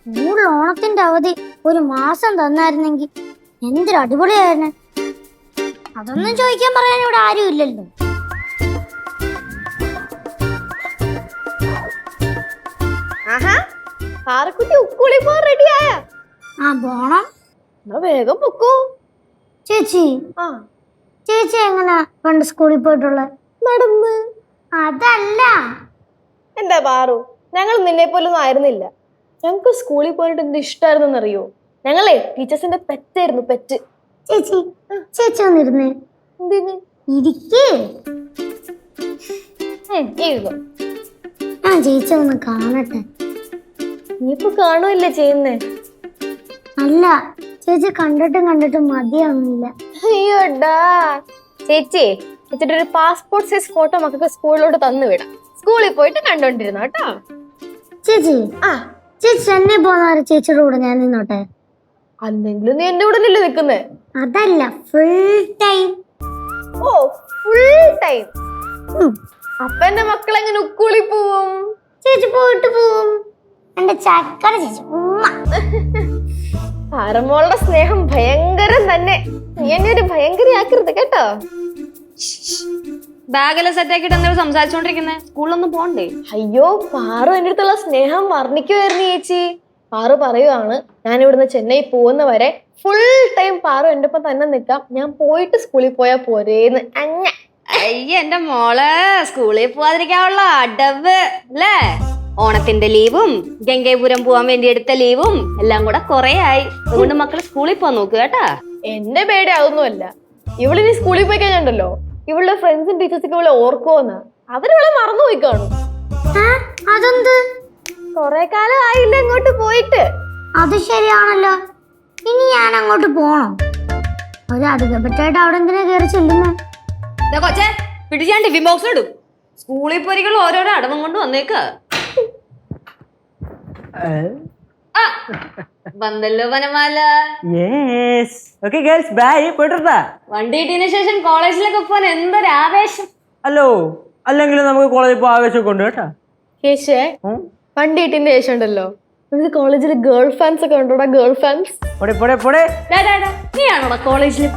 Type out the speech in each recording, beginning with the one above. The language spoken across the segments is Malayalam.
സ്കൂളിൽ ഓണത്തിന്റെ അവധി ഒരു മാസം തന്നായിരുന്നെങ്കിൽ എന്തൊരു അടിപൊളിയായിരുന്നു. അതൊന്നും ചോദിക്കാൻ പറയാൻ ഇവിടെ ആരും ഇല്ലല്ലോ. പോണം. വേഗം പൊക്കോ. ചേച്ചി ചേച്ചി എങ്ങനെ പണ്ട് സ്കൂളിൽ പോയിട്ടുള്ള? നടന്ന്. അതല്ല. എന്താ പാറു, ഞങ്ങൾ നിന്നെ പോലൊന്നും ആയിരുന്നില്ല. ഞങ്ങക്ക് സ്കൂളിൽ പോയിട്ട് എന്ത് ഇഷ്ടമായിരുന്നെന്ന് അറിയോ? ഞങ്ങളെ ടീച്ചേഴ്സിന്റെ പെറ്റായിരുന്നു, പെറ്റ്. ചേച്ചി ചേച്ചി ഒന്നിരുന്നേ. എന്തിന്? ഇരിക്കേ. ഞാൻ ചേച്ചി ഒന്ന് കാണട്ടെ. നീ ഇപ്പൊ കാണുമല്ലേ ചെയ്യുന്നേ? അല്ല, ചേച്ചി കണ്ടിട്ടും മതിയാവുന്നില്ല. അയ്യോടാ ചേച്ചി, ചേച്ചിയുടെ ഒരു പാസ്പോർട്ട് സൈസ് ഫോട്ടോ മക്കൾക്ക് സ്കൂളിലോട്ട് തന്നു വിടാം. സ്കൂളിൽ പോയിട്ട് കണ്ടോണ്ടിരുന്നു കേട്ടോ. ചേച്ചി ചേച്ചി ചെന്നൈ പോകുന്ന ചേച്ചിയുടെ കൂടെ ഞാൻ നിന്നോട്ടെ. അല്ലെങ്കിലും നീ എന്റെ കൂടെ അല്ലേ നിക്കുന്നേ? അതല്ല, ഫുൾ ടൈം. ഓ, ഫുൾ ടൈം. അപ്പൊ എന്റെ മക്കൾ എങ്ങനെ ഉക്കൂളി പോവും? ചേച്ചി പോയിട്ട് പോവും. എന്റെ ചക്കര ചേച്ചി ഉമ്മ. പാറമോളുടെ സ്നേഹം ഭയങ്കരം തന്നെ. നീ എന്നെ ഒരു ഭയങ്കരയാക്കരുത് കേട്ടോ. ബാഗെല്ലാം സെറ്റ് ആക്കിട്ട് എന്തെങ്കിലും സംസാരിച്ചോണ്ടിരിക്കുന്നേ? സ്കൂളിലൊന്നും പോണ്ടേ? അയ്യോ, പാറു എന്റെ അടുത്തുള്ള സ്നേഹം വർണ്ണിക്കുമായിരുന്നു ചേച്ചി. പാറു പറയുവാണ്, ഞാൻ ഇവിടുന്ന് ചെന്നൈ പോകുന്നവരെ ഫുൾ ടൈം പാറു എന്റെ ഒപ്പം തന്നെ നിക്കാം, ഞാൻ പോയിട്ട് സ്കൂളിൽ പോയാ പോരേന്ന്. അയ്യ എന്റെ മോളെ, സ്കൂളിൽ പോവാതിരിക്കാനുള്ള അടവ് അല്ലേ? ഓണത്തിന്റെ ലീവും ഗംഗാപുരം പോവാൻ വേണ്ടി എടുത്ത ലീവും എല്ലാം കൂടെ കൊറേ ആയി. അതുകൊണ്ട് മക്കള് സ്കൂളിൽ പോവാൻ നോക്ക് കേട്ടാ. എന്റെ പേടി അതൊന്നുമല്ല. ഇവളിനി സ്കൂളിൽ പോയി കഴിഞ്ഞുണ്ടല്ലോ, ഇവളുടെ ഫ്രണ്ട്സും ടീച്ചേഴ്സൊക്കെ ഇവളെ ഓർക്കുമെന്ന്. അവരിവളെ മറന്നുപോയി കാണും. അതെന്ത്? കൊറേ കാലം ആയില്ല ഇങ്ങോട്ട് പോയിട്ട്. അത് ശരിയാണല്ലോ. ഇനി ഞാൻ അങ്ങോട്ട് പോണം. ഒരു അധികപ്പെട്ടായിട്ട് അവിടെ എന്തിനാ കയറി ചെല്ലുന്നു? കൊച്ചെ പിടിച്ച് ഞാൻ ടിഫിൻ ബോക്സിലിടും. സ്കൂളിൽ പോരികൾ ഓരോരോ അടവും കൊണ്ട് വന്നേക്ക. വന്നല്ലോ വനമാല. വണ്ടി കിട്ടിയതിനു ശേഷം കോളേജിലൊക്കെ പോവാൻ എന്തൊരു ആവേശം. ഹലോ, അല്ലെങ്കിൽ നമുക്ക് കോളേജിൽ പോ ആവേശമൊക്കെ ഉണ്ട് കേട്ടാ. കേശേ, വണ്ടി കിട്ടിയതിന്റെ ശേഷം ഉണ്ടല്ലോ നമുക്ക് കോളേജിൽ ഗേൾ ഫാൻസ് ഒക്കെ ഉണ്ടോടാ? Girl fans. നീയാണോടാ കോളേജിലെ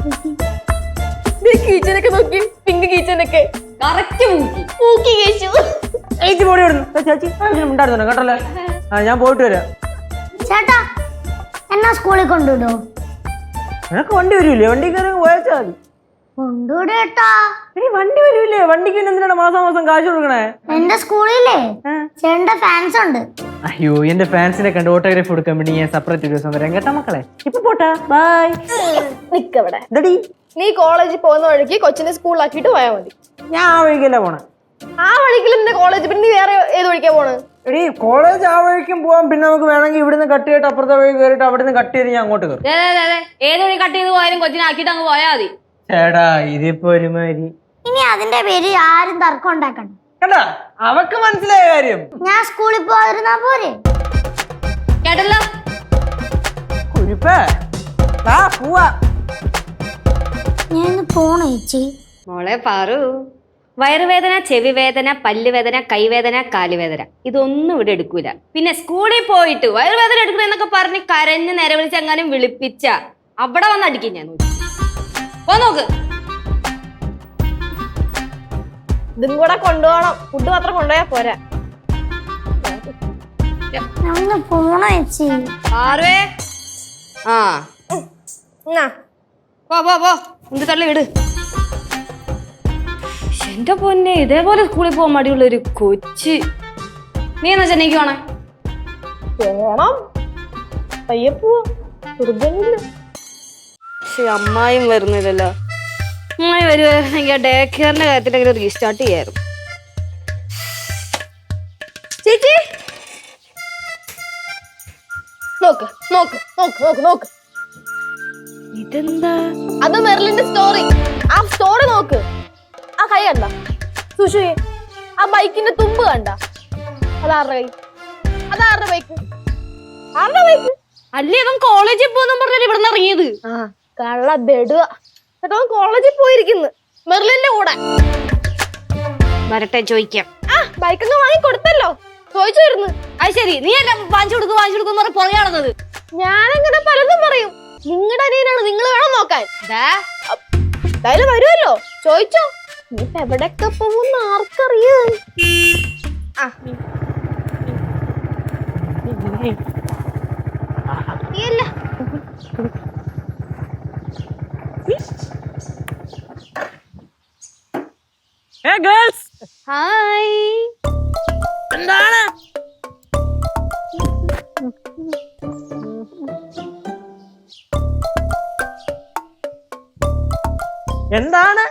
കീച്ചനൊക്കെ നോക്കി, പിങ്ക് കീച്ചനൊക്കെ കറക്റ്റ് മൂക്കി മൂക്കി കേശു. ഉണ്ടായിരുന്നു കേട്ടല്ലേ? ഞാൻ പോയിട്ട് വരാം. ചേട്ടാ, എന്നാ സ്കൂളിൽ കൊണ്ടുവിടോ? നിനക്ക് വണ്ടി വരൂലേ? വണ്ടി കയറി പോയാച്ചാ മതി. കൊണ്ടുവിട ചേട്ടാ. ഇനി വണ്ടി വരൂലേ? വണ്ടിക്ക് എന്തിനാണ് മാസം കാശ് കൊടുക്കണേ? എന്റെ സ്കൂളിലേ ചേട്ടന്റെ ഫാൻസ് ഉണ്ട്. അയ്യോ, എന്റെ ഫാൻസിനെ കണ്ട് ഓട്ടോഗ്രാഫ് കൊടുക്കാൻ വേണ്ടി ഞാൻ സെപ്പറേറ്റ് ഒരു ദിവസം വരാം കേട്ടാ മക്കളെ. ഇപ്പൊ പോട്ടാ, ബൈ. നിക്കവിടെ. എന്തടി? നീ കോളേജിൽ പോകുന്ന വഴിക്ക് കൊച്ചിനെ സ്കൂളിലാക്കിട്ട് പോയാ മതി. ഞാൻ ആ വഴിക്കല്ല പോണേ. ആ വഴിക്കിൽ എന്റെ കോളേജ്, പിന്നെ നീ വേറെ ഏത് വഴിക്കാ പോണ്? എടീ, കോളേജ് ആ വഴിക്കും പോവാം. പിന്നെ നമുക്ക് വേണമെങ്കിൽ ഇവിടുന്ന് കട്ട് ചെയ്തിട്ട് അപ്പുറത്തെ വഴി കയറിയിട്ട് അവിടെ നിന്ന് കട്ട് ചെയ്ത് ഞാൻ അങ്ങോട്ട് കയറും. ഏത് വഴി കട്ട് ചെയ്ത് പോയാലും കൊച്ചിനെ ആക്കിയിട്ട് അങ്ങ് പോയാ മതി. ചേടാ, ഇതിപ്പോ ഒരുമാതിരി. ഇനി അതിന്റെ പേര് ആരും തർക്കം ഉണ്ടാക്കണം കേട്ടാ? അവക്ക് മനസ്സിലായ കാര്യം. ഞാൻ സ്കൂളിൽ പോയിരുന്നാ പോരെ? കേട്ടല്ലോ കുരിപ്പേ, പോവാ. ഞാൻ പോണോ ചേച്ചി? മോളെ പാറു, വയറുവേദന, ചെവിവേദന, പല്ലുവേദന, കൈവേദന, കാലുവേദന ഇതൊന്നും ഇവിടെ എടുക്കൂല. പിന്നെ സ്കൂളിൽ പോയിട്ട് വയറുവേദന എടുക്കണം എന്നൊക്കെ പറഞ്ഞ് കരഞ്ഞ് നിലവിളിച്ച് എങ്ങാനും വിളിപ്പിച്ച അവിടെ വന്ന് അടിക്കും ഞാൻ. നോക്ക്, ഇതും കൂടെ കൊണ്ടുപോകണം. ഫുഡ് മാത്രം കൊണ്ടുപോയാ പോരാ. ഞാൻ പോണോ ചേച്ചി? പാറുവേ, പോ എന്ത് തള്ളി വിട്. എന്റെ പൊന്നെ, ഇതേപോലെ സ്കൂളിൽ പോകാൻ മടിയുള്ള ഒരു കൊച്ച്. നീ എന്നാ ചെന്നൈക്ക് പോണേ? പോണം, പയ്യെ പോവാ. പക്ഷെ അമ്മായും വരുന്നില്ലല്ലോ. അമ്മായി വരുവായിരുന്നെങ്കിൽ ഡേ കെയറിന്റെ കാര്യത്തിലെങ്കിലും റീസ്റ്റാർട്ട് ചെയ്യായിരുന്നു. ചേച്ചി നോക്ക് നോക്ക് നോക്ക് നോക്ക് നോക്ക്. ഇതെന്താ? അത് മെർലിന്റെ സ്റ്റോറി. ആ സ്റ്റോറി നോക്ക്. ആ കൈ കണ്ട സുഷു? ആ ബൈക്കിന്റെ തുമ്പ് കണ്ട? അതാരുടെ കൈ? അതാരുടെ ബൈക്ക്? ആരുടെ ബൈക്ക്? അല്ലേ അവൻ കോളേജിൽ പോകുന്ന പറഞ്ഞാൽ ഇവിടെ നിന്ന് ഇറങ്ങിയത്. കള്ള ബെടുക. എന്നിട്ട് അവൻ കോളേജിൽ പോയിരിക്കുന്നു മെർലിന്റെ കൂടെ. വരട്ടെ ചോദിക്കാം. ബൈക്കൊക്കെ വാങ്ങി കൊടുത്തല്ലോ. ചോദിച്ചായിരുന്നു. അത് ശരി, നീ എല്ലാം വാങ്ങിച്ചു കൊടുക്കും പറഞ്ഞ പുറകെ നടന്നത്. ഞാനങ്ങനെ പലതും പറയും. നിങ്ങളുടെ അനിയനാണ്, നിങ്ങൾ വേണം നോക്കാൻ. ദാ, എന്തായാലും വരുമല്ലോ, ചോദിച്ചോ. ഇനിയിപ്പോ എവിടെയൊക്കെ പോകുന്ന ആർക്കറിയാം. നീയല്ല. Girls hi. എന്താണ് എന്താണ്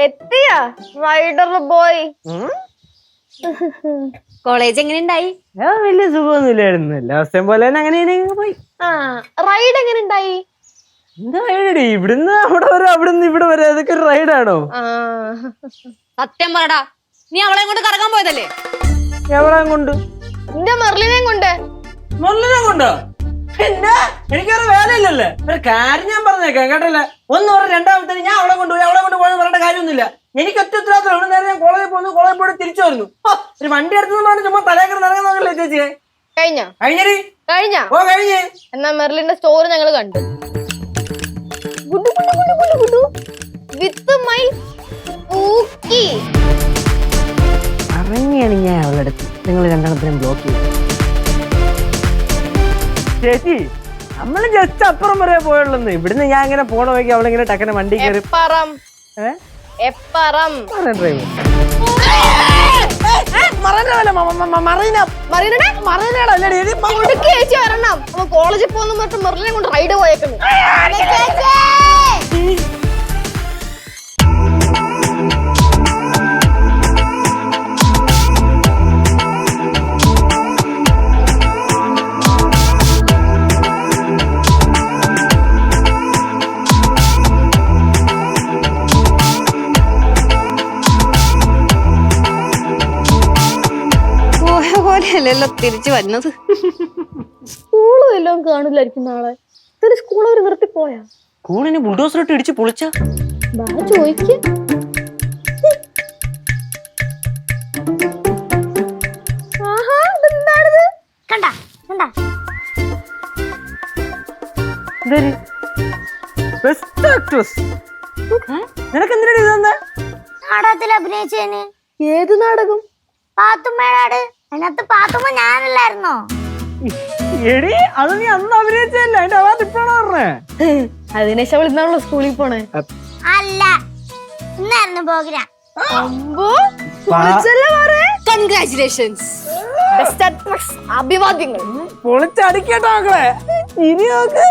എത്തിയാ റൈഡർ ബോയ്? കോളേജ് എങ്ങനെയുണ്ടായി? വലിയ സുഖമൊന്നുമില്ലായിരുന്നു. എല്ലാ ദിവസം പോലെ തന്നെ അങ്ങനെ പോയി. റൈഡ് എങ്ങനെ ഉണ്ടായി? എന്താ റൈഡടി? ഇവിടുന്ന് അവിടെ വരെ, അവിടുന്ന് ഇവിടെ വരെ, അതൊക്കെ ഒരു റൈഡാണോ? സത്യം പറടാ, നീ അവളെ കൊണ്ട് കറങ്ങാൻ പോയതല്ലേ? എവിടെ കൊണ്ട്? എന്റെ മെർലിനെയും കൊണ്ട്. മുരളിനെ കൊണ്ടോ? പിന്നെ എനിക്കൊരു വേലയില്ലല്ലേ. ഒരു കാര്യം ഞാൻ പറഞ്ഞേക്കാം കേട്ടല്ലേ. ഒന്ന് പറഞ്ഞ രണ്ടാമത്തെ ഞാൻ അവളെ കൊണ്ടുപോയി പറയേണ്ട കാര്യമൊന്നുമില്ല. എനിക്ക് ഒറ്റ ഉത്തരവാദിത്തം. ഇവിടെ നേരം ഞാൻ കോളേജിൽ പോയിട്ട് തിരിച്ചു വരുന്നു. ഒരു വണ്ടി എടുത്തെന്ന് പറഞ്ഞ് ചുമ്മാ തലേക്കറി നടക്കുന്നല്ലേ ചേച്ചിയെ? കഴിഞ്ഞടി. ഓ കഴിഞ്ഞേ. എന്നാ മെർലിന്റെ സ്റ്റോറി ഞങ്ങൾ കണ്ടു. വിത്ത് മൈ അറിഞ്ഞാണ് ഞാൻ അവളുടെ അടുത്ത് നിങ്ങൾ രണ്ടെണ്ണത്തിനും ബ്ലോക്ക് ചെയ്തു. ചേച്ചി നമ്മള് ജസ്റ്റ് അപ്പുറം വരെ പോയുള്ളൂ. ഇവിടുന്ന് ഞാൻ ഇങ്ങനെ പോണ നോക്കി അവളിങ്ങനെ ടക്കനെ വണ്ടി കയറി കോളേജിൽ പോകുന്ന പറഞ്ഞിട്ട് മെർലിനെ കൊണ്ട് റൈഡ് പോയേക്കുന്നു. പോലെയല്ലല്ലോ തിരിച്ചു വരുന്നത്. സ്കൂളും എല്ലാം കാണില്ലായിരിക്കും നാളെ. സ്കൂൾ അവർ നിർത്തി പോയാ? സ്കൂളിന് ബുൾഡോസറിട്ട് ഇടിച്ച് പൊളിച്ച ചോദിക്ക. നിനക്കെന്തിനാണ് ഇതെന്താ? നാടകത്തിൽ അഭിനയിച്ചേന്. ഏത് നാടകം? പാത്തുമ്മേടാട്. അതിനകത്ത് പാത്തുമ്മ ഞാനല്ലായിരുന്നോ? എടി അത് നീ അന്ന് അഭിനയിച്ചല്ലേ, അതിന്റെ അവാർഡ് ഇപ്പോഴാണ് പറഞ്ഞേ. അതിനേശം അവൾ ഇന്നാണല്ലോ സ്കൂളിൽ പോണേ. അല്ല, ഇന്നായിരുന്നു പ്രോഗ്രാം. കൺഗ്രാറ്റുലേഷൻസ്. അഭിവാദ്യങ്ങൾ. പൊളിച്ചടിക്കട്ടോ മക്കളെ. ഇനി നോക്ക്.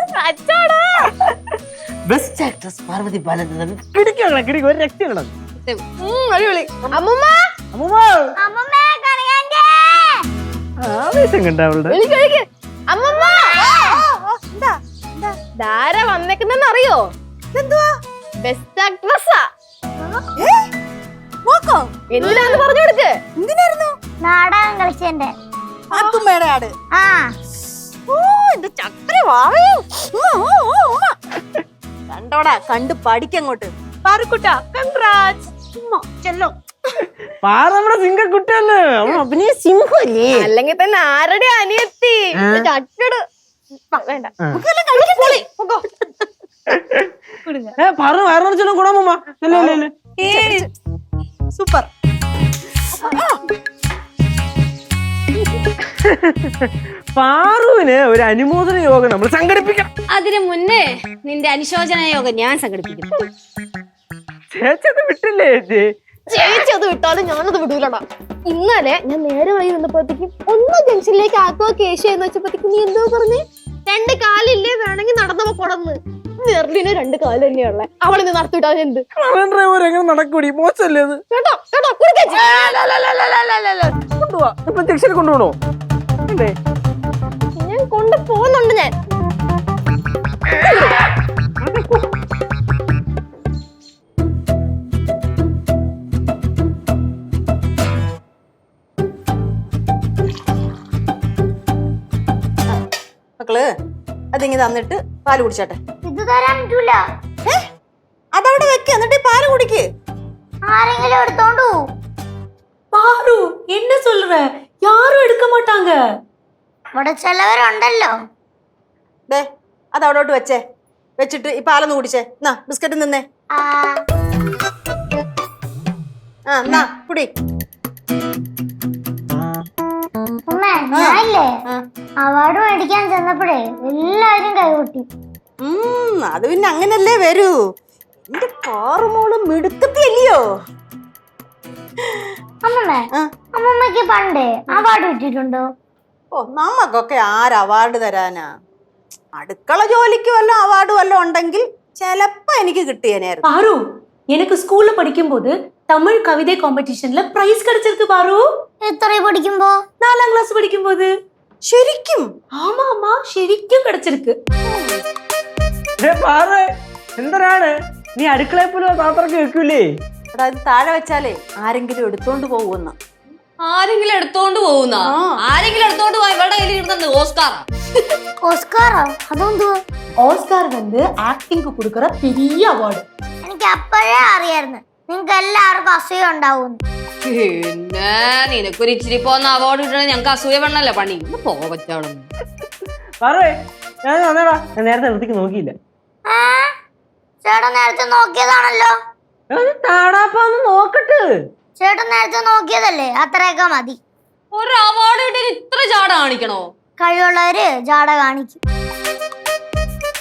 Best actress Parvathy Balachandran. കിടിക്കും ഒരു രക്ഷ. അടിപൊളി. അമ്മൂമ്മ ആവേശം കണ്ട അവളുടെ. ധാര വന്നേക്കുന്നെന്ന് അറിയോ? ബെസ്റ്റ് ആക്ട്രസ്സാ. എന്തിനാന്ന് പറഞ്ഞു കൊടുക്ക്. എന്തിനായിരുന്നു? നാടകം കളിച്ചെന്റെ പാത്തുമ്മയുടെ ആട്. ആ എന്റെ ചക്കര വായോ. കണ്ടോടാ, കണ്ടു പഠിക്കങ്ങോട്ട്. പാറുക്കുട്ട കൺഗ്രാറ്റ്സ്. ചെല്ലോ. പാറ നമ്മുടെ സിംഹക്കുട്ടിയല്ലേ, അവൻ അഭിനയ സിംഹല്ലേ. അല്ലെങ്കിൽ തന്നെ ആരുടെ അനിയത്തി? ചട്ടട് വേണ്ട. പാറ വയറിറച്ചെല്ലാം കൂടാമ്മ. സൂപ്പർ. പാറുവിന് ഒരു അനുമോദന യോഗം നമ്മൾ സംഘടിപ്പിക്കണം. അതിനു മുന്നേ നിന്റെ അനുശോചന യോഗം ഞാൻ സംഘടിപ്പിക്കും. ചേച്ചി അത് വിട്ടില്ലേ ചേച്ചി അത് വിട്ടാലും ഞാനത് വിടൂലടാ. ഇന്നലെ ഞാൻ നേരെ വഴി വന്നപ്പോഴത്തേക്കും ഒന്ന് ജംഗ്ഷനിലേക്ക് ആക്കുക കേശു എന്ന് വെച്ചപ്പോഴത്തേക്കും നീ എന്തോ പറഞ്ഞേ? 2 കാലില്ലേ, വേണമെങ്കിൽ നടന്നപ്പോ കൊടന്ന്. മെർലിന് 2 കാല് തന്നെയുള്ള അവളിന്ന് നടത്തിവിട്ടാ എന്ത്? ഡ്രൈവർ എങ്ങനെ നടക്കൂടി? മോശമല്ലേ അത്? കേട്ടോ കൊണ്ടുപോവാ. ഇപ്പൊ ജംഗ്ഷനിൽ കൊണ്ടുപോകണോ? ഞാൻ കൊണ്ട് പോകുന്നുണ്ട്. ഞാൻ മക്കള് അതിങ്ങി തന്നിട്ട് പാല് കുടിച്ചോട്ടെ. ഇത് തരാൻ പറ്റൂല. അതവിടെ വെക്ക്, എന്നിട്ട് പാല് കുടിക്ക്. ആരെങ്കിലും എടുത്തോണ്ടു. பாரு என்ன சொல்ற? யாரும் எடுக்க மாட்டாங்க. ഇവിടെ ചിലവരുണ്ടല്ലോ. ദേ അത് അവിടോട്ട് വെച്ചേ. വെച്ചിട്ട് ഈ പാലൊന്ന് കുടിച്ചേ. എന്നാ ബിസ്ക്കറ്റ് നിന്നേ. ആ, ആ എന്നാ കുടി. അമ്മേ ഞാനില്ലേ ആ. അവാർഡ് മേടിക്കാൻ ചെന്നപ്പോഴേ എല്ലാവരും കൈകൊട്ടി. അത് പിന്നെ അങ്ങനല്ലേ വരൂ. എന്റെ കാറുമോള് മിടുക്കത്തില്ലയോ? അമ്മമ്മേ അമ്മമ്മക്ക് പണ്ടേ അവാർഡ് കിട്ടിയിട്ടുണ്ടോ? ഓ നമ്മക്കൊക്കെ ആര് അവാർഡ് തരാനാ? അടുക്കള ജോലിക്ക് വല്ല അവാർഡ് വല്ലതും ഉണ്ടെങ്കിൽ ചിലപ്പോ എനിക്ക് കിട്ടിയേനായിരുന്നു. பாரு எனக்கு ஸ்கூல்ல படிக்கும்போது தமிழ் கவிதை காம்படிஷன்ல பிரைஸ் கிடைச்சிருக்கு பாரு. എത്ര പഠിക്കുമ്പോ? 4ஆம் கிளாஸ் படிக்கும்போது. ശരിക്കും? ஆமா ஆமா ശരിക്കും கிடைச்சிருக்கு. എന്തിനാണ് നീ അടുക്കളയെ പോലും പാത്രക്ക് വെക്കൂലേ? എടാ ഇത് താഴെ വെച്ചാലേ ആരെങ്കിലും എടുത്തോണ്ട് പോകുന്ന. ആരെങ്കിലും എടുത്തോണ്ട് പോകുന്ന? ആരെങ്കിലും എടുത്തോണ്ട് പോയി ഇവരുടെ കയ്യിൽ ഇരുന്നത് ഓസ്കാറാ. ഓസ്കാറോ? അതെന്തുവാ? ஆஸ்கார் வந்து ஆக்டிங்க்கு கொடுக்கற பெரிய அவார்டு. എനിക്ക് അപ്പോഴേ അറിയായിരുന്നു നിങ്ങൾക്ക് എല്ലാവർക്കും അസൂയ ഉണ്ടാവും. പിന്നെ നിനക്കൊരു ഇച്ചിരി പോന്ന അവാർഡ് കിട്ടണേ ഞങ്ങക്ക് അസൂയ വേണല്ലേ പണി. പോകാൻ പറ്റാവണം. ഞാൻ വന്നേടാ. ഞാൻ നേരത്തെ വൃത്തിക്ക് നോക്കിയില്ല. ചേട്ടൻ നേരത്തെ നോക്കിയതാണല്ലോ. താടാപ്പാന്ന് നോക്കട്ട്. ചേട്ടൻ നേരത്തെ നോക്കിയതല്ലേ, അത്രയൊക്കെ മതി. ഒരു അവാർഡ് കിട്ടിയ ഇത്ര ജാട കാണിക്കണോ? കഴിവുള്ളവര് ജാട കാണിക്കും.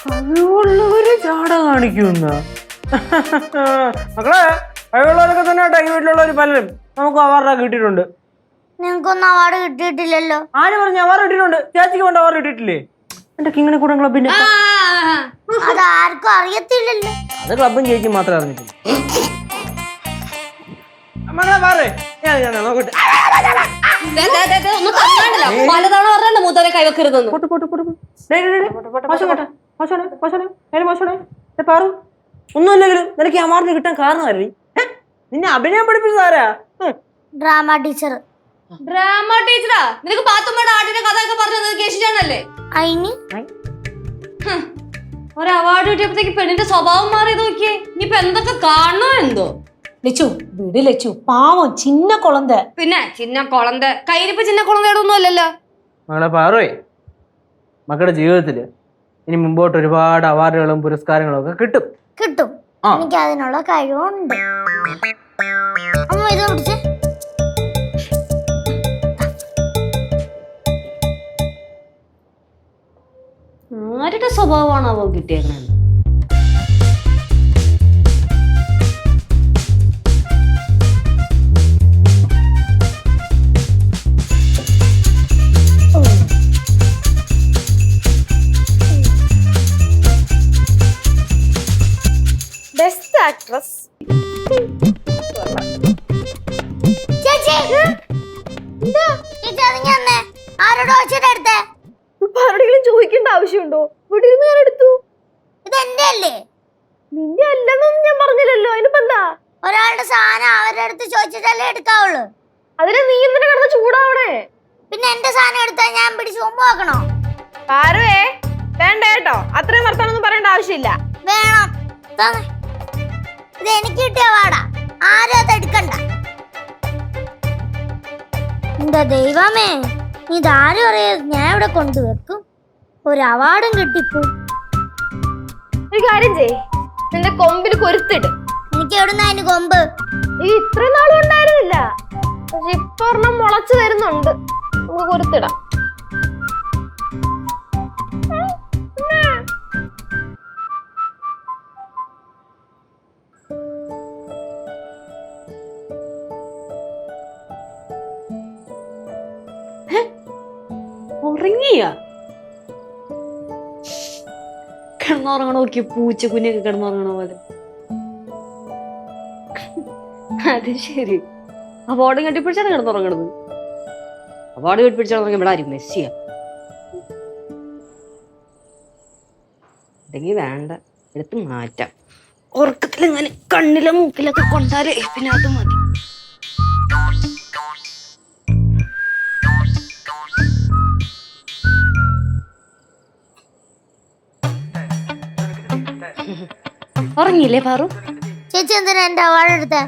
കഴിവുള്ളവര് ജാട കാണിക്കുന്ന മക്കളെ, കഴിവുള്ളവരൊക്കെ തന്നെ കേട്ടോ ഈ വീട്ടിലുള്ളവര് പലരും നമുക്ക് അവാർഡൊക്കെ കിട്ടിയിട്ടുണ്ട്. നിങ്ങൾക്കൊന്നും അവാർഡ് കിട്ടിയിട്ടില്ലല്ലോ. ആര് പറഞ്ഞു അവാർഡ് കിട്ടിയിട്ടുണ്ട്? ചേച്ചിക്ക് കൊണ്ട് അവാർഡ് കിട്ടിയിട്ടില്ലേ? എന്റെ കിങ്ങിനെ കൂടെ ക്ലബിന്റെ അത് ആർക്കും അറിയത്തില്ലല്ലോ. അത് ക്ലബും ചേച്ചിയും മാത്രമേ അറിഞ്ഞിട്ടുള്ളൂ. മകളെ പാറേ, ഞാൻ നോക്കട്ടെ. പലതവണ പറഞ്ഞ മൂത്തവരെ കൈവക്കരുതെന്ന്. പാറു ഒന്നുമില്ലെങ്കിലും നിനക്ക് അവാർഡ് കിട്ടാൻ കാരണമല്ലേ? നിന്നെ അഭിനയം പഠിപ്പിച്ചതാരാ? Drama teacher. ഡ്രാമ ടീച്ചറാ? നിനക്ക് പാത്തുമ്മയുടെ ആടിന്റെ കഥയൊക്കെ പറഞ്ഞത് കേശിച്ചാണല്ലേ? അയിന് ഒരു അവാർഡ് കിട്ടിയപ്പോഴത്തേക്ക് പെണ്ണിന്റെ സ്വഭാവം മാറിയത് നോക്കിയേ. ഇനിയിപ്പൊ എന്തൊക്കെ കാണണോ എന്തോ. லெச்சு விடு லெச்சு, பாவம் சின்ன குழந்தை. പിന്നെ ചിന്ന കുളന്ത കയ്യിലിപ്പോ ചിന്ന കുളന്തയുടെ ഒന്നും അല്ലല്ലോ. മകളെ പാറുവേ, മക്കളുടെ ജീവിതത്തില് ഇനി മുമ്പോട്ട് ഒരുപാട് അവാർഡുകളും പുരസ്കാരങ്ങളും ഒക്കെ കിട്ടും. കിട്ടും. എനിക്ക് അതിനുള്ള കഴിവുണ്ട്. അമ്മ ഇത് പിടിച്ചേ. ആരുടെ സ്വഭാവമാണ് അവ കിട്ടിയേക്കണെന്ന്? Best actress. ചേച്ചി ചേച്ചി അതിങ്ങ വന്നേ. ആരോട് ചോദിച്ചിട്ട് എടുത്തേ? ഇപ്പൊ ആരോടെങ്കിലും ചോദിക്കേണ്ട ആവശ്യമുണ്ടോ? ഇവിടെ ഇരുന്ന് ഞാൻ എടുത്തു. ഇത് എന്റെ അല്ലേ? നിന്റെ അല്ലെന്നൊന്നും ഞാൻ പറഞ്ഞില്ലല്ലോ. അതിനിപ്പോ എന്താ? ഒരാളുടെ സാധനം അവരുടെ അടുത്ത് ചോദിച്ചിട്ടല്ലേ എടുക്കാവുള്ളൂ. അതിന് നീ എന്തിനാ കിടന്ന് ചൂടാവണേ? പിന്നെ എന്റെ സാധനം എടുത്താൽ ഞാൻ പിടിച്ച് മുമ്പ് നോക്കണോ? പാറുവേ വേണ്ട കേട്ടോ, അത്രയും വർത്താനൊന്നും പറയേണ്ട ആവശ്യമില്ല. വേണം. തന്നെ. ഇത് എനിക്ക് കിട്ടിയ വാടാ, ആരും അത് എടുക്കണ്ട. എന്താ ദൈവമേ, ഇതാരും അറിയാതെ ഞാൻ ഇവിടെ കൊണ്ടുവെക്കും. ഒരു അവാർഡും കിട്ടിപ്പോ. ഒരു കാര്യം ചെയ്, നിന്റെ കൊമ്പിൽ കൊരുത്തിട്. എനിക്ക് എവിടുന്ന അതിന് കൊമ്പ്? ഈ ഇത്രയും നാളും ഉണ്ടായിരുന്നില്ല, പക്ഷെ ഇപ്പൊ ഒരെണ്ണം മുളച്ചു വരുന്നുണ്ട്. നമുക്ക് കൊരുത്തിടാം. ഉറങ്ങിയ കിടന്നുറങ്ങണ നോക്കിയ പൂച്ച കുഞ്ഞൊക്കെ കിടന്നുറങ്ങണ പോലെ. അത് ശരി, അവാർഡ് കെട്ടിപ്പിടിച്ചാണ് കിടന്നുറങ്ങണത്. അവാർഡ് കെട്ടിപ്പിടിച്ചാൽ ഇവിടെ ആരും മെസ്സിയാ. അല്ലെങ്കിൽ വേണ്ട, എടുത്ത് മാറ്റാം. ഉറക്കത്തിൽ ഇങ്ങനെ കണ്ണിലെ മൂക്കിലൊക്കെ കൊണ്ടാലേ പിന്നെ അത് മതി. ഉറങ്ങിയില്ലേ പാറു? ചേച്ചി എന്തിനാ എന്റെ അവാർഡ് എടുത്തേ?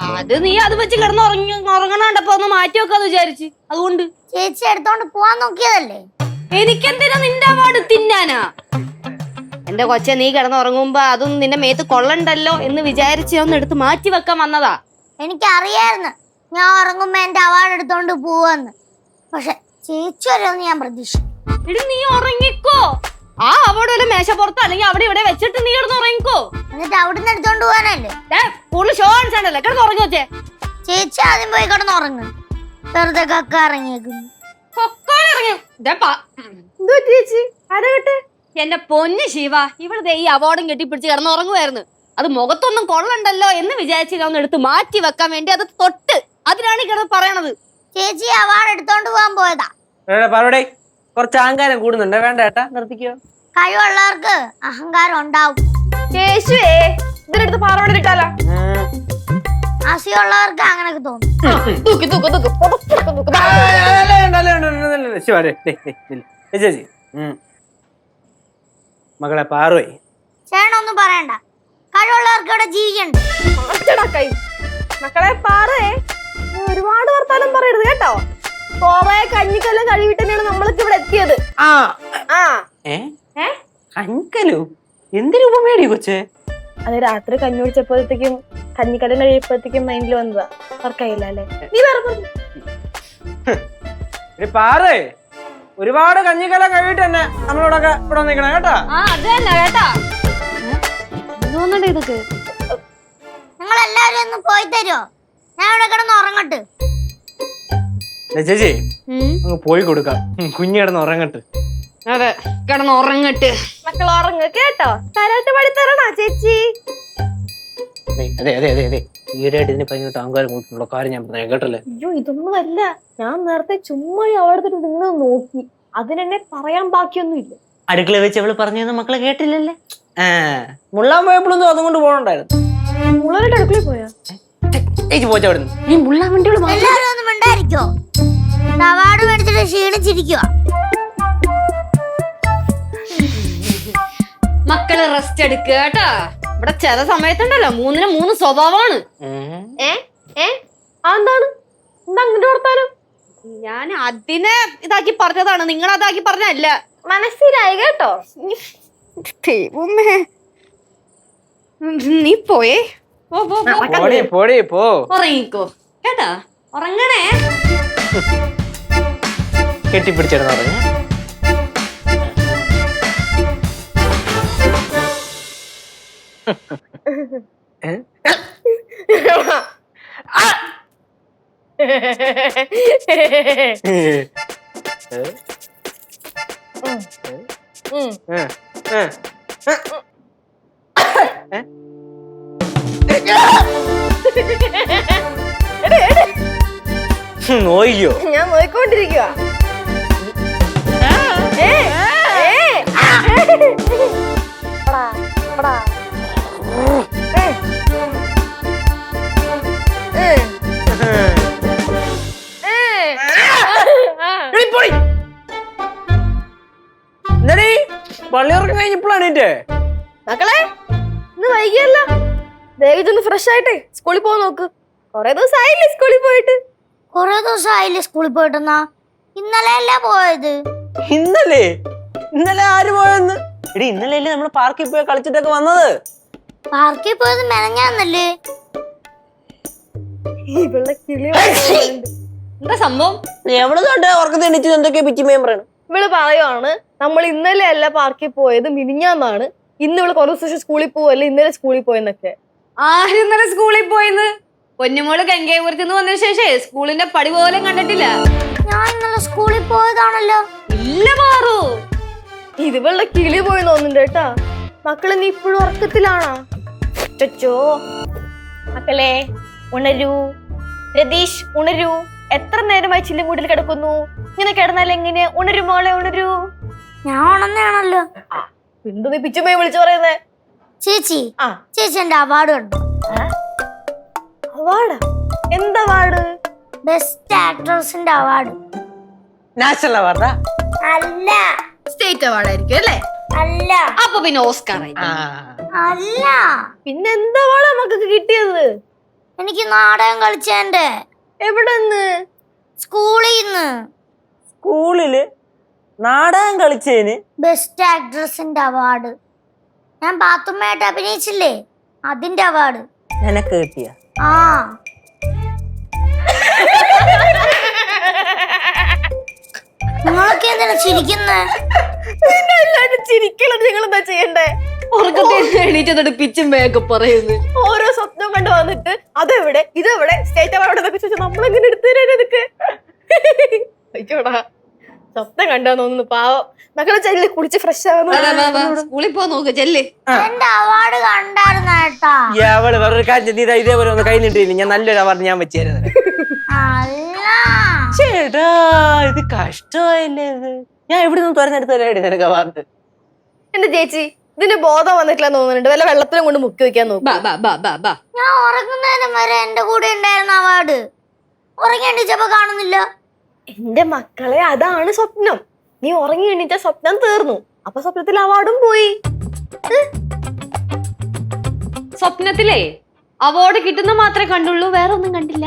അത് നീ അത് വെച്ച് കിടന്ന് ഉറങ്ങണണ്ടപ്പോ ഒന്ന് മാറ്റി വെക്കാന്ന് വിചാരിച്ച് അതുകൊണ്ട്. ചേച്ചി എടുത്തോണ്ട് പോവാൻ നോക്കിയതല്ലേ? എനിക്കെന്തിനാ നിന്റെ അവാർഡ് തിന്നാനാ? എന്റെ കൊച്ചെ, നീ കിടന്നുറങ്ങുമ്പോ അതൊന്നും നിന്റെ മേത്ത് കൊള്ളണ്ടല്ലോ എന്ന് വിചാരിച്ച് ഒന്ന് എടുത്ത് മാറ്റി വെക്കാൻ വന്നതാ. എനിക്കറിയായിരുന്നു ഞാൻ ഉറങ്ങുമ്പോ എന്റെ അവാർഡ് എടുത്തോണ്ട് പോവാന്ന്. പക്ഷെ ചേച്ചി വരുമെന്ന് ഞാൻ പ്രതീക്ഷിച്ചു. എടി നീ ഉറങ്ങിക്കോ. ആ അവാർഡ് വല്ല മേശപ്പുറത്തോ അല്ലെങ്കിൽ അവിടെ ഇവിടെ വെച്ചിട്ട് നീ കിടന്ന് ഉറങ്ങിക്കോ. എന്നിട്ട് അവിടുന്ന് എടുത്തോണ്ട് പോവാനല്ലേ? കൂടുതൽ ഷോ കാണിച്ചാണ്ടല്ലേ കിടന്ന് ഉറങ്ങി വെച്ചേ. ചേച്ചി ആദ്യം പോയി കിടന്ന് ഉറങ്ങും. വെറുതെ കക്ക ഇറങ്ങിയേക്കുന്നു. ചേച്ചി ആരാകട്ടെ? എന്റെ പൊന്ന് ശിവ, ഇവിടുത്തെ ഈ അവാർഡും കെട്ടിപ്പിടിച്ച് കിടന്ന് ഉറങ്ങുമായിരുന്നു. അത് മുഖത്തൊന്നും കൊള്ളണ്ടല്ലോ എന്ന് വിചാരിച്ച് ഒന്ന് എടുത്ത് മാറ്റി വെക്കാൻ വേണ്ടി അത് തൊട്ട് അതിനാണ് കിടന്ന് പറയണത്. ചേച്ചി അവാർഡ് എടുത്തോണ്ട് പോവാൻ പോയതാ. പറയടേ, കുറച്ച് അഹങ്കാരം കൂടുന്നുണ്ട്. വേണ്ട ഏട്ടാ, നിർത്തിക്കോ. കഴിവുള്ളവർക്ക് അഹങ്കാരം ഉണ്ടാവും. കേശുവേ, ഇതിനടുത്ത് പാറവണ്ടിട്ടാലോ? അസിയുള്ളവർക്ക് അങ്ങനൊക്കെ തോന്നും. ചേച്ചി മകളെ പാറുവേ, ചേട്ടനൊന്നും പറയണ്ട. കഴിവുള്ളവർക്ക് ഇവിടെ ജീവിക്കണ്ട്. മക്കളെ പാറേ, ഒരുപാട് വർത്താനം പറയരുത് കേട്ടോ. കോറേ കഞ്ഞിക്കെല്ലാം കഴിവിട്ട് തന്നെയാണ് നമ്മളൊക്കെ ഇവിടെ എത്തിയത്. കഞ്ഞിക്കലോ? എന്തിനു ഉപമേടി കൊച്ചേ? അത് രാത്രി കഞ്ഞി കുടിച്ചപ്പോഴത്തേക്കും കഞ്ഞിക്കലം കഴിയപ്പോഴത്തേക്കും മൈൻഡിൽ വന്നതാ. വർക്കായില്ല അല്ലേ? നീ വേറെ പാറേ, ഒരുപാട് കഞ്ഞിക്കല കഴിയിട്ട് തന്നെ നമ്മളോടൊക്കെ ഇവിടെ നിൽക്കണം കേട്ടാ. ഇതൊക്കെ നിങ്ങൾ എല്ലാവരും ഒന്ന് പോയി തരുമോ? ഞാൻ ഇവിടെ കിടന്ന് ഉറങ്ങട്ട്. ചേച്ചി അങ്ങ് പോയി കൊടുക്കാം, കുഞ്ഞു കിടന്ന് ഉറങ്ങട്ട്. അതെ, കിടന്ന് ഉറങ്ങട്ട്. മക്കൾ ഉറങ്ങ കേട്ടോ. തരാട്ട് പാടി തരണോ ചേച്ചി? അതെ അതെ അതെ അതെ, ഈടായിട്ട് ഇതിന് ഭയങ്കര അഹങ്കാരം കൂട്ടുള്ള കാര്യം ഞാൻ പറഞ്ഞു കേട്ടല്ലേ. അയ്യോ, ഇതൊന്നും അല്ല. ഞാൻ നേരത്തെ ചുമ്മാ അവിടെ നിങ്ങൾ നോക്കി, അതിനെന്നെ പറയാൻ ബാക്കിയൊന്നുമില്ല. അടുക്കള വെച്ച് അവള് പറഞ്ഞത് മക്കളെ കേട്ടില്ലല്ലേ? മുള്ളാൻ പോയപ്പോഴൊന്നും അതും കൊണ്ട് പോകണ്ടായിരുന്നു. മുള്ളാനായിട്ട് അടുക്കളയിൽ പോയാ? ചേച്ചി പോച്ച അവിടെ നിന്ന്. നീ മുള്ളാൻ വണ്ടിയോട് എല്ലാവരും ഒന്നും മിണ്ടായിരിക്കോ? അവാർഡ് മേടിച്ചിട്ട് ക്ഷീണിച്ചിരിക്കുക. മക്കള് റെസ്റ്റ് എടുക്കുക കേട്ടാ. ഇവിടെ ചില സമയത്തുണ്ടല്ലോ 3-ന് 3 സ്വഭാവമാണ്. എന്താണ് എന്താ അങ്ങനെ വർത്താനം? ഞാൻ അതിനെ ഇതാക്കി പറഞ്ഞതാണ്, നിങ്ങളതാക്കി പറഞ്ഞല്ല. മനസ്സിലായി കേട്ടോ. നീ പോയേ, പോ ഉറങ്ങിക്കോ കേട്ടാ. ഉറങ്ങണേ. കെട്ടിപ്പിടിച്ചിരുന്നു പറഞ്ഞു. നോയിക്കോ? ഞാൻ നോയിക്കൊണ്ടിരിക്കുക. പള്ളിയിറക്കം കഴിഞ്ഞപ്പോഴാണ് മക്കളെ, ഇന്ന് വൈകിയല്ല. ദേഹിച്ചൊന്ന് ഫ്രഷ് ആയിട്ടേ സ്കൂളിൽ പോകാൻ നോക്ക്. കൊറേ ദിവസം ആയില്ലേ സ്കൂളിൽ പോയിട്ട്? കൊറേ ദിവസം ആയില്ലേ സ്കൂളിൽ പോയിട്ടെന്നാ? ഇന്നലെ അല്ലേ പോയത്? ഇന്നലെ? ഇന്നലെ ആര് പോയെന്ന്? എടി, ഇന്നലെ അല്ലേ നമ്മള് പാർക്കിൽ പോയി കളിച്ചിട്ടൊക്കെ വന്നത്. പാർക്കിൽ പോയത് മെനഞ്ഞാന്നല്ലേ? എന്താ സംഭവം? എവിടെ തൊട്ട് ഉറക്കത്തെ എണീറ്റ് എന്തൊക്കെയാ പിച്ചിമയം പറയണം? ഇവള് പറയുവാണ് നമ്മൾ ഇന്നലെ അല്ല പാർക്കിൽ പോയത്, മിനിഞ്ഞാന്നാണ്. ഇന്ന് ഇവള് കുറേ ദിവസം സ്കൂളിൽ പോവല്ലേ, ഇന്നലെ സ്കൂളിൽ പോയെന്നൊക്കെ. ആരും ഇന്നലെ സ്കൂളിൽ പോയിന്ന്? പൊന്നുമോള് ഗംഗാപുരത്ത് നിന്ന് വന്നതിന് ശേഷം സ്കൂളിന്റെ പടി പോലും കണ്ടിട്ടില്ല. ഞാൻ ഇന്നലെ സ്കൂളിൽ പോയതാണല്ലോ. ഇല്ല മാറൂ, ഇത് ഇവളുടെ കിളി പോയി തോന്നുന്നുണ്ട് കേട്ടാ. മക്കളെ, നീ ഇപ്പോഴും ഉറക്കത്തിലാണോ? ചോ മക്കളെ, ഉണരൂ. രതീഷ്, ഉണരൂ. എത്ര നേരമായി ചില്ലും കൂട്ടിൽ കിടക്കുന്നു? ഇങ്ങനെ കിടന്നാൽ എങ്ങനെ? ഉണരൂ മോളെ, ഉണരൂ. ഞാൻ ഉണർന്നാണല്ലോ. എന്ത് നീ പിച്ചുമ്മയെ വിളിച്ചു പറയുന്നേ? ചേച്ചി, ചേച്ചി എന്റെ അവാർഡ് കണ്ടു. അവാർഡാ? എന്താ അവാർഡ്? ബെസ്റ്റ് ആക്ട്രസിന്റെ അവാർഡ്. നാഷണൽ അവാർഡാ? അല്ല. സ്റ്റേറ്റ് അവാർഡ് ആയിരിക്കും അല്ലേ? അല്ല. അപ്പൊ പിന്നെ ഓസ്കാർ അല്ല. പിന്നെ എന്താ അവാർഡാ മക്കൾക്ക് കിട്ടിയത്? എനിക്ക് നാടകം കളിച്ചേന്റെ. എവിടെ നിന്ന്? സ്കൂളിൽ നിന്ന്. സ്കൂളില് നാടകം കളിച്ചതിന് ബെസ്റ്റ് ആക്ട്രസിന്റെ അവാർഡ്. ഞാൻ പാത്തുമ്മയായിട്ട് അഭിനയിച്ചില്ലേ, അതിന്റെ അവാർഡ്. നിനക്ക് കിട്ടിയ? ആ. നിങ്ങളൊക്കെ എന്തിനാ ചിരിക്കുന്നേ? ചിരിക്കലത് നിങ്ങൾ എന്താ ചെയ്യണ്ടേ? എണീറ്റ് പിച്ചും വേഗം പറയുന്നു. ഓരോ സ്വപ്നം കണ്ടു വന്നിട്ട് അതെവിടെ ഇതെവിടെ സ്റ്റേറ്റ് അവാർഡ് എന്നൊക്കെ ചോദിച്ചാൽ നമ്മളെങ്ങനെ എടുത്തു തരാൻ ഇതൊക്കെ? അയ്യോടാ, സ്വപ്നം കണ്ടോ തോന്നുന്നു. പാവം മക്കളെ ചെല്ലി കുളിച്ച് ഫ്രഷ് ആവുന്നു. സ്കൂളിൽ പോ നോക്ക് ചെല്ല്. എന്റെ അവാർഡ് കണ്ടായിരുന്ന കേട്ടാ. അവള് വേറൊരു കാര്യം നീ ഇതേപോലെ ഒന്ന് കൈ നീട്ടിയില്ല, ഞാൻ നല്ലൊരു അവാർഡ് ഞാൻ വെച്ചേരുന്നത്. അല്ല, ചേട്ടാ ഇത് കഷ്ടമായില്ലേ ഇത്. ഞാൻ എവിടെ നിന്ന് തുറന്നെടുത്ത് തരാടി നിനക്ക് അവാർഡ്? എന്റെ ചേച്ചി ഇതിന് ബോധം വന്നിട്ടില്ല തോന്നുന്നുണ്ട്. വല്ല വെള്ളത്തിലും കൊണ്ട് മുക്കി വെക്കാൻ നോക്കും. ഞാൻ ഉറങ്ങുന്നേരം വരെ എന്റെ കൂടെ ഉണ്ടായിരുന്ന അവാർഡ് ഉറങ്ങി എണീച്ചപ്പോ കാണുന്നില്ല. എന്റെ മക്കളെ, അതാണ് സ്വപ്നം. നീ ഉറങ്ങി എണീറ്റ സ്വപ്നം തീർന്നു. അപ്പൊ സ്വപ്നത്തിൽ അവാർഡും പോയി. സ്വപ്നത്തിലേ അവാർഡ് കിട്ടുന്ന മാത്രമേ കണ്ടുള്ളൂ, വേറെ ഒന്നും കണ്ടില്ല.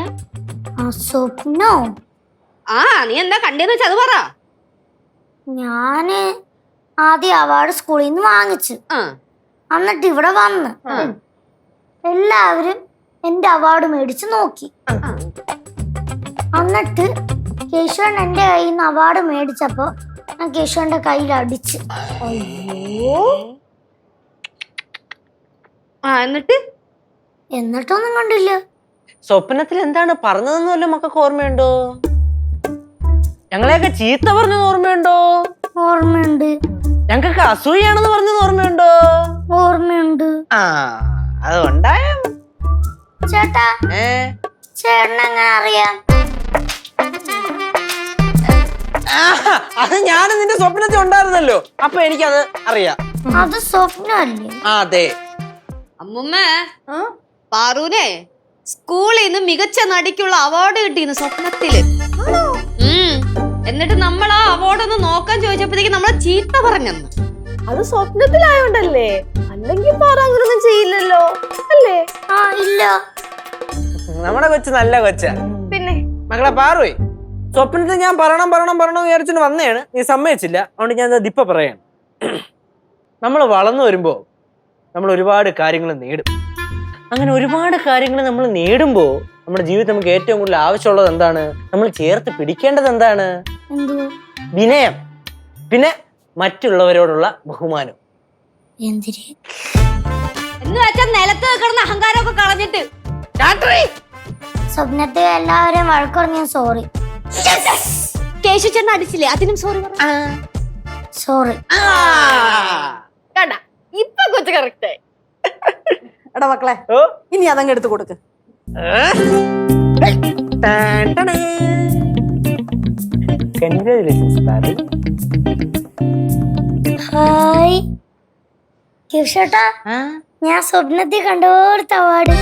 ആ സ്വപ്നോ? ആ നീ എന്താ കണ്ടേന്ന് വെച്ചാ അത് പറ. ഞാന് ആദ്യം അവാർഡ് സ്കൂളിൽ നിന്ന് വാങ്ങിച്ചു. എന്നിട്ട് ഇവിടെ വന്ന് എല്ലാവരും എന്റെ അവാർഡ് മേടിച്ച് നോക്കി. എന്നിട്ട് കേശവൻ എന്റെ കയ്യിൽ നിന്ന് അവാർഡ് മേടിച്ചപ്പോ ഞാൻ കേശവന്റെ കയ്യിൽ അടിച്ച്. എന്നിട്ടൊന്നും കണ്ടില്ല. സ്വപ്നത്തിൽ എന്താണ് പറഞ്ഞതെന്ന് വല്ല മക്കൾക്ക് ഓർമ്മയുണ്ടോ? ഞങ്ങളെയൊക്കെ ചീത്ത പറഞ്ഞത് ഓർമ്മയുണ്ടോ? ഓർമ്മയുണ്ട്. ഞങ്ങൾക്ക് അസൂയാണെന്ന് പറഞ്ഞത് ഓർമ്മയുണ്ടോ? ഓർമ്മയുണ്ട്. ആ അതുകൊണ്ടായ ചേട്ടാ, ചേട്ടനെങ്ങനെ അറിയാം? അത് ഞാൻ നിന്റെ സ്വപ്നത്തിൽ ഉണ്ടായിരുന്നല്ലോ, അപ്പൊ എനിക്കത് അറിയാം. അത് സ്വപ്നമല്ലേ? അതെ. അമ്മുമ്മ, പാറൂനെ സ്കൂളിൽ നിന്ന് മികച്ച നടിക്കുള്ള അവാർഡ് കിട്ടിയിരുന്നു സ്വപ്നത്തില്. എന്നിട്ട് നമ്മൾ ആ അവാർഡ് ഒന്ന് നോക്കാൻ ചോദിച്ചപ്പോഴത്തേക്ക് നമ്മളെ ചീത്ത പറഞ്ഞെന്ന്. അത് സ്വപ്നത്തിലായോണ്ടല്ലേ, അല്ലെങ്കിൽ പാറ അങ്ങനൊന്നും ചെയ്യില്ലല്ലോ അല്ലേ? ആ ഇല്ല. നമ്മുടെ കൊച്ചു നല്ല കൊച്ച. പിന്നെ മക്കളെ പാറുപോയി. സ്വപ്നത്തിൽ ഞാൻ പറയണം വിചാരിച്ചിട്ട് വന്നതാണ്, നീ സമ്മതിച്ചില്ല. അതുകൊണ്ട് ഞാൻ ദിപ്പ പറയാണ്. നമ്മൾ വളർന്നു വരുമ്പോ നമ്മൾ ഒരുപാട് കാര്യങ്ങൾ നേടും. അങ്ങനെ ഒരുപാട് കാര്യങ്ങൾ നമ്മൾ നേടുമ്പോ നമ്മുടെ ജീവിതത്തിൽ നമുക്ക് ഏറ്റവും കൂടുതൽ ആവശ്യമുള്ളത് എന്താണ്? നമ്മൾ ചേർത്ത് പിടിക്കേണ്ടത് എന്താണ്? വിനയം, പിന്നെ മറ്റുള്ളവരോടുള്ള ബഹുമാനം. എന്ന് വെച്ചാൽ നിലത്ത് കിടന്ന അഹങ്കാരമൊക്കെ കളഞ്ഞിട്ട് സ്വപ്നത്തിൽ എല്ലാവരെയും വഴക്കുറഞ്ഞ സോറി. കേശു ചേട്ടൻ അടിച്ചില്ലേ, അതിനും സോറി സോറി. കണ്ട ഇപ്പൊ കൊച്ചു കറക്റ്റ് ആയി. എടാ മക്കളെ, ഇനി അതങ്ങ് എടുത്തു കൊടുക്ക്. ഹായ് കേശുട്ടാ, ഞാൻ സ്വപ്നത്തിൽ കണ്ടോടുത്ത അവാർഡ്.